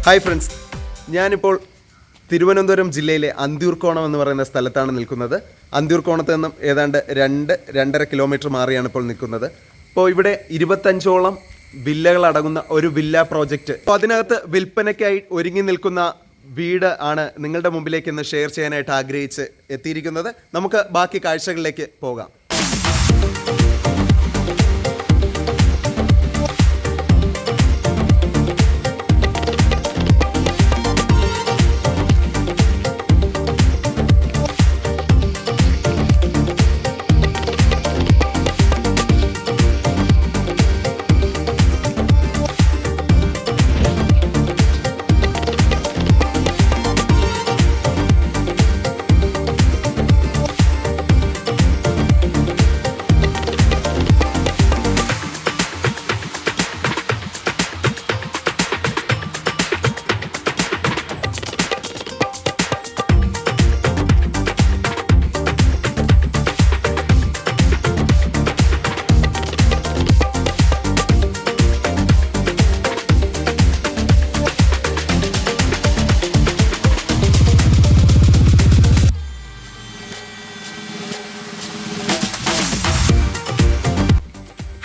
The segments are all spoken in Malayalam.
ഹായ് ഫ്രണ്ട്സ്, ഞാനിപ്പോൾ തിരുവനന്തപുരം ജില്ലയിലെ അന്തിയൂർക്കോണം എന്ന് പറയുന്ന സ്ഥലത്താണ് നിൽക്കുന്നത്. അന്തിയൂർക്കോണത്ത് നിന്നും ഏതാണ്ട് 2-2.5 കിലോമീറ്റർ മാറിയാണ് ഇപ്പോൾ നിൽക്കുന്നത്. ഇപ്പോൾ ഇവിടെ 25ഓളം വില്ലകൾ അടങ്ങുന്ന ഒരു വില്ല പ്രോജക്റ്റ്, അപ്പോൾ അതിനകത്ത് വിൽപ്പനയ്ക്കായി ഒരുങ്ങി നിൽക്കുന്ന വീട് ആണ് നിങ്ങളുടെ മുമ്പിലേക്ക് ഇന്ന് ഷെയർ ചെയ്യാനായിട്ട് ആഗ്രഹിച്ച് എത്തിയിരിക്കുന്നത്. നമുക്ക് ബാക്കി കാഴ്ചകളിലേക്ക് പോകാം.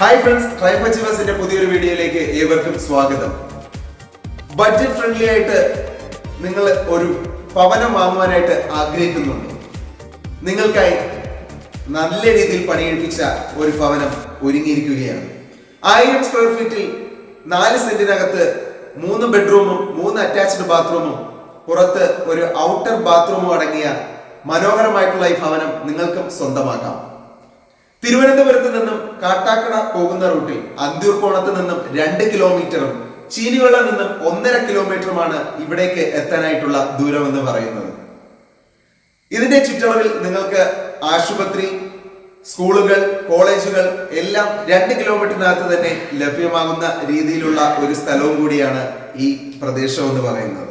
ഹായ് ഫ്രണ്ട്സ്, ട്രൈപ്പച്ചിവസിന്റെ പുതിയൊരു വീഡിയോയിലേക്ക് ഏവർക്കും സ്വാഗതം. ബഡ്ജറ്റ് ഫ്രണ്ട്ലി ആയിട്ട് നിങ്ങൾ ഒരു ഭവനം വാങ്ങുവാനായിട്ട് ആഗ്രഹിക്കുന്നുണ്ട്. നിങ്ങൾക്കായി നല്ല രീതിയിൽ പണിയെടുപ്പിച്ച ഒരു ഭവനം ഒരുങ്ങിയിരിക്കുകയാണ്. 1000 സ്ക്വയർ ഫീറ്റിൽ 4 സെന്റിനകത്ത് 3 ബെഡ്റൂമും 3 അറ്റാച്ച്ഡ് ബാത്റൂമും പുറത്ത് ഒരു ഔട്ടർ ബാത്റൂമും അടങ്ങിയ മനോഹരമായിട്ടുള്ള ഈ ഭവനം നിങ്ങൾക്കും സ്വന്തമാക്കാം. തിരുവനന്തപുരത്ത് നിന്നും കാട്ടാക്കട പോകുന്ന റൂട്ടിൽ അന്തിയൂർക്കോണത്ത് നിന്നും 2 കിലോമീറ്ററും ചീനിവെള്ള നിന്നും 1.5 കിലോമീറ്ററുമാണ് ഇവിടേക്ക് എത്താനായിട്ടുള്ള ദൂരം എന്ന് പറയുന്നത്. ഇതിന്റെ ചുറ്റളവിൽ നിങ്ങൾക്ക് ആശുപത്രി, സ്കൂളുകൾ, കോളേജുകൾ എല്ലാം 2 കിലോമീറ്ററിനകത്ത് തന്നെ ലഭ്യമാകുന്ന രീതിയിലുള്ള ഒരു സ്ഥലവും കൂടിയാണ് ഈ പ്രദേശം എന്ന് പറയുന്നത്.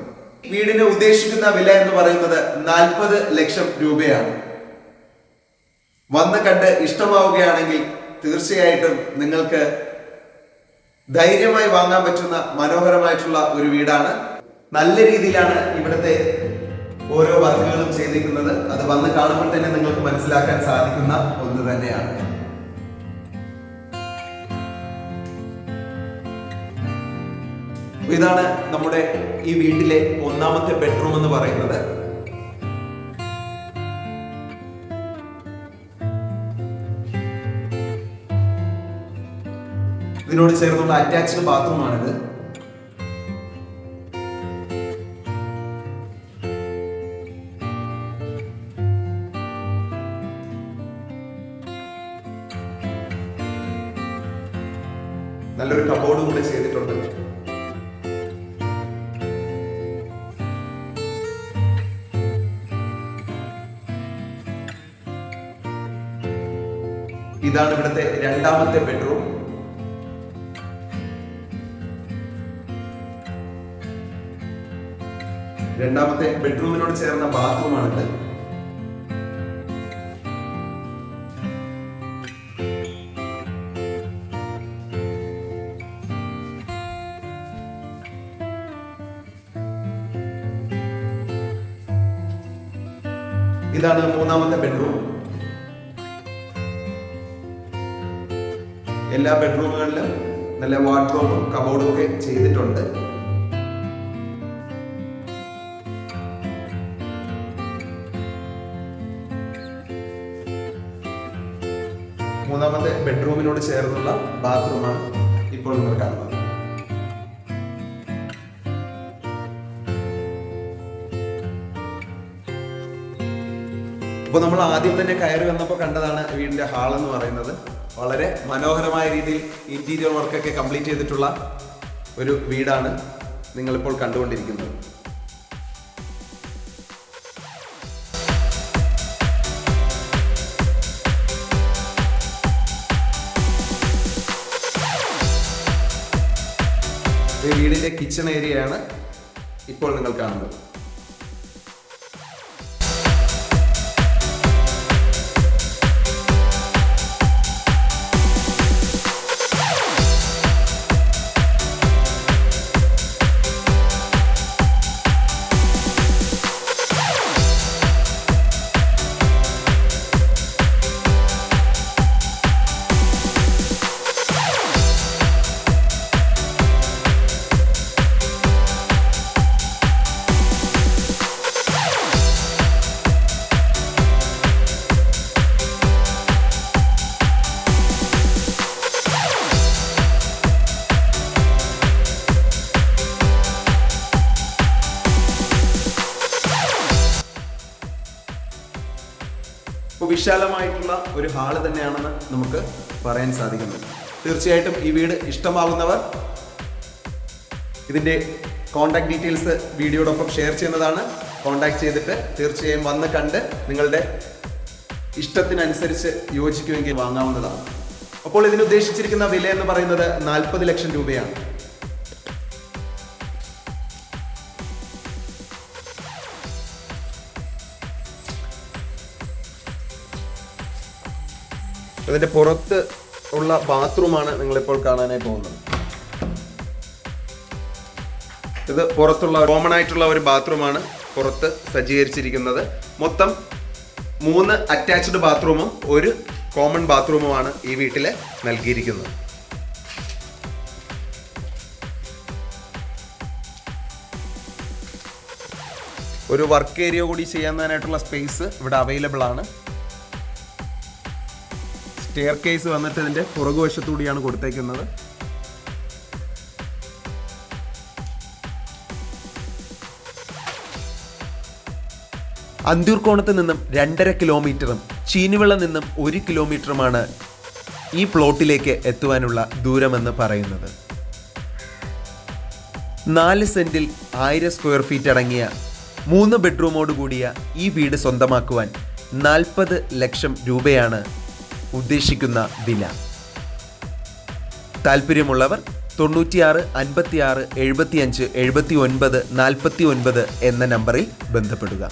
വീടിന് ഉദ്ദേശിക്കുന്ന വില എന്ന് പറയുന്നത് 40 ലക്ഷം രൂപയാണ്. വന്ന് കണ്ട് ഇഷ്ടമാവുകയാണെങ്കിൽ തീർച്ചയായിട്ടും നിങ്ങൾക്ക് ധൈര്യമായി വാങ്ങാൻ പറ്റുന്ന മനോഹരമായിട്ടുള്ള ഒരു വീടാണ്. നല്ല രീതിയിലാണ് ഇവിടുത്തെ ഓരോ വർക്കുകളും ചെയ്തിരിക്കുന്നത്. അത് വന്ന് കാണുമ്പോൾ തന്നെ നിങ്ങൾക്ക് മനസ്സിലാക്കാൻ സാധിക്കുന്ന ഒന്ന് തന്നെയാണ്. ഇതാണ് നമ്മുടെ ഈ വീട്ടിലെ 1ാമത്തെ ബെഡ്റൂം എന്ന് പറയുന്നത്. ഇതിനോട് ചേർന്നുള്ള അറ്റാച്ച്ഡ് ബാത്റൂമാണിത്. നല്ലൊരു കബോർഡും കൂടി ചെയ്തിട്ടുണ്ട്. ഇതാണ് ഇവിടുത്തെ 2ാമത്തെ ബെഡ്റൂം. രണ്ടാമത്തെ ബെഡ്റൂമിനോട് ചേർന്ന ബാത്റൂമാണിത്. ഇതാണ് 3ാമത്തെ ബെഡ്റൂം. എല്ലാ ബെഡ്റൂമുകളിലും നല്ല വാർഡ്രോബും കബോർഡും ഒക്കെ ചെയ്തിട്ടുണ്ട്. മൂന്നാമത്തെ ബെഡ്റൂമിനോട് ചേർന്നുള്ള ബാത്റൂമാണ് ഇപ്പോൾ നിങ്ങൾ കാണുന്നത്. അപ്പോൾ നമ്മൾ ആദ്യം തന്നെ കയറി വന്നപ്പോൾ കണ്ടതാണ് വീടിന്റെ ഹാൾ എന്ന് പറയുന്നത്. വളരെ മനോഹരമായ രീതിയിൽ ഇന്റീരിയർ വർക്കൊക്കെ കംപ്ലീറ്റ് ചെയ്തിട്ടുള്ള ഒരു വീടാണ് നിങ്ങളിപ്പോൾ കണ്ടുകൊണ്ടിരിക്കുന്നത്. വീടിന്റെ കിച്ചൺ ഏരിയയാണ് ഇപ്പോൾ നിങ്ങൾ കാണുന്നത്. സുവിശാലമായിട്ടുള്ള ഒരു ഹാള് തന്നെയാണെന്ന് നമുക്ക് പറയാൻ സാധിക്കുന്നത്. തീർച്ചയായിട്ടും ഈ വീട് ഇഷ്ടമാകുന്നവർ ഇതിൻ്റെ കോൺടാക്ട് ഡീറ്റെയിൽസ് വീഡിയോടൊപ്പം ഷെയർ ചെയ്യുന്നതാണ്. കോൺടാക്ട് ചെയ്തിട്ട് തീർച്ചയായും വന്ന് കണ്ട് നിങ്ങളുടെ ഇഷ്ടത്തിനനുസരിച്ച് യോജിക്കുമെങ്കിൽ വാങ്ങാവുന്നതാണ്. അപ്പോൾ ഇതിന് ഉദ്ദേശിച്ചിരിക്കുന്ന വില എന്ന് പറയുന്നത് 40 ലക്ഷം രൂപയാണ്. ഇതിൻ്റെ പുറത്ത് ഉള്ള ബാത്റൂമാണ് നിങ്ങളിപ്പോൾ കാണാനായി പോകുന്നത്. ഇത് പുറത്തുള്ള കോമൺ ആയിട്ടുള്ള ഒരു ബാത്റൂമാണ് പുറത്ത് സജ്ജീകരിച്ചിരിക്കുന്നത്. മൊത്തം 3 അറ്റാച്ച്ഡ് ബാത്റൂമും 1 കോമൺ ബാത്റൂമുമാണ് ഈ വീട്ടിൽ നൽകിയിരിക്കുന്നത്. ഒരു വർക്ക് ഏരിയ കൂടി ചെയ്യാനായിട്ടുള്ള സ്പേസ് ഇവിടെ അവൈലബിൾ ആണ്. സ്റ്റെയർ കേസ് വന്നിട്ട് ഇതിൻ്റെ പുറകുവശത്തുകൂടിയാണ് കൊടുത്തേക്കുന്നത്. അന്തൂർക്കോണത്ത് നിന്നും 2.5 കിലോമീറ്ററും ചീനിവിള നിന്നും 1 കിലോമീറ്ററുമാണ് ഈ പ്ലോട്ടിലേക്ക് എത്തുവാനുള്ള ദൂരമെന്ന് പറയുന്നത്. 4 സെന്റിൽ 1000 സ്ക്വയർ ഫീറ്റ് അടങ്ങിയ 3 ബെഡ്റൂമോട് കൂടിയ ഈ വീട് സ്വന്തമാക്കുവാൻ 40 ലക്ഷം രൂപയാണ് ഉദ്ദേശിക്കുന്ന വില. താല്പര്യമുള്ളവർ 96 56 75 79 49 എന്ന നമ്പറിൽ ബന്ധപ്പെടുക.